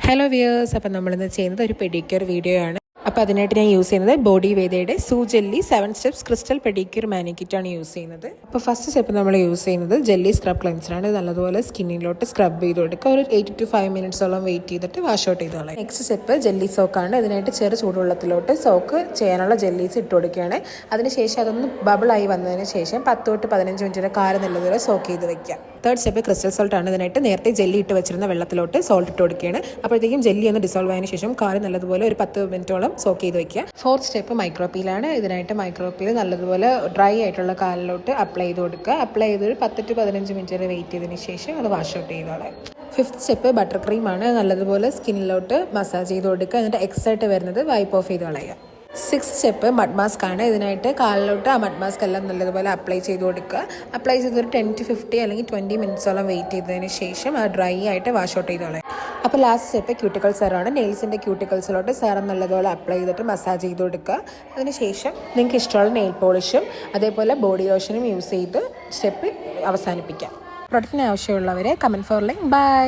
Hello viewers, അപ്പോൾ നമ്മളിന്ന് ചെയ്യുന്നത് ഒരു പെഡിക്യൂർ വീഡിയോ ആണ്. അപ്പോൾ അതിനായിട്ട് ഞാൻ യൂസ് ചെയ്യുന്നത് ബോഡി വേദയുടെ സൂ ജെല്ലി 7 സ്റ്റെപ്സ് ക്രിസ്റ്റൽ പെഡിക്യൂർ മാനിക്കിറ്റാണ് യൂസ് ചെയ്യുന്നത്. അപ്പോൾ ഫസ്റ്റ് സ്റ്റെപ്പ് നമ്മൾ യൂസ് ചെയ്യുന്നത് ജെല്ലി സ്ക്രബ് ക്ലെൻസറാണ്. നല്ലതുപോലെ സ്കിന്നിലോട്ട് സ്ക്രബ് ചെയ്ത് കൊടുക്കുക. ഒരു 8 to 5 മിനിറ്റ്സോളം വെയിറ്റ് ചെയ്തിട്ട് വാഷ് ഔട്ട് ചെയ്ത് കളയാം. നെക്സ്റ്റ് സ്റ്റെപ്പ് ജെല്ലി സോക്കാണ്. ഇതിനായിട്ട് ചെറു ചൂടുവെള്ളത്തിലോട്ട് സോക്ക് ചെയ്യാനുള്ള ജെല്ലീസ് ഇട്ട് കൊടുക്കുകയാണ്. അതിനുശേഷം അതൊന്ന് ബബിളായി വന്നതിന് ശേഷം 10 to 15 മിനിറ്റ് കാല് നല്ലതുപോലെ സോക്ക് ചെയ്ത് വെക്കാം. തേർഡ് സ്റ്റെപ്പ് ക്രിസ്റ്റൽ സോൾട്ട് ആണ്. ഇതിനായിട്ട് നേരത്തെ ജെല്ലി ഇട്ട് വെച്ചിരുന്ന വെള്ളത്തിലോട്ട് സോൾട്ട് ഇട്ട് കൊടുക്കുകയാണ്. അപ്പോഴത്തേക്കും ജെല്ലി ഒന്ന് ഡിസോൾവ് ആയതിനു ശേഷം കാല് നല്ലതുപോലെ ഒരു 10 മിനിറ്റോളം സോക്ക് ചെയ്ത് വെക്കുക. ഫോർത്ത് സ്റ്റെപ്പ് മൈക്രോപീലാണ്. ഇതിനായിട്ട് മൈക്രോപീൽ നല്ലതുപോലെ ഡ്രൈ ആയിട്ടുള്ള കാലിലോട്ട് അപ്ലൈ ചെയ്ത് കൊടുക്കുക. അപ്ലൈ ചെയ്ത് ഒരു 10 to 15 മിനിറ്റ് വരെ വെയിറ്റ് ചെയ്തതിന് ശേഷം അത് വാഷ് ഔട്ട് ചെയ്തോളാം. ഫിഫ്ത്ത് സ്റ്റെപ്പ് ബട്ടർ ക്രീമാണ്. നല്ലതുപോലെ സ്കിന്നിലോട്ട് മസാജ് ചെയ്ത് കൊടുക്കുക. എന്നിട്ട് എക്സായിട്ട് വരുന്നത് വൈപ്പ് ഓഫ് ചെയ്ത് കളയുക. സിക്സ് സ്റ്റെപ്പ് മഡ് മാസ്ക് ആണ്. ഇതിനായിട്ട് കാലിലോട്ട് ആ മഡ് മാസ്ക് എല്ലാം നല്ലതുപോലെ അപ്ലൈ ചെയ്ത് കൊടുക്കുക. അപ്ലൈ ചെയ്തൊരു 10 to 50 അല്ലെങ്കിൽ 20 മിനിറ്റ്സോളം വെയിറ്റ് ചെയ്തതിന് ശേഷം അത് ഡ്രൈ ആയിട്ട് വാഷ് ഔട്ട് ചെയ്തോളാം. അപ്പോൾ ലാസ്റ്റ് സ്റ്റെപ്പ് ക്യൂട്ടിക്കൽ സെറാണ്. നെയിൽസിൻ്റെ ക്യൂട്ടിക്കൽസിലോട്ട് സെറം നല്ലതുപോലെ അപ്ലൈ ചെയ്തിട്ട് മസാജ് ചെയ്ത് കൊടുക്കുക. അതിനുശേഷം നിങ്ങൾക്ക് ഇഷ്ടമുള്ള നെയിൽ പോളിഷും അതേപോലെ ബോഡി ലോഷനും യൂസ് ചെയ്ത് സ്റ്റെപ്പ് അവസാനിപ്പിക്കാം. പ്രൊഡക്റ്റിന് ആവശ്യമുള്ളവരെ കമൻറ്റ് ഫോർ ലിങ്ക്. ബൈ.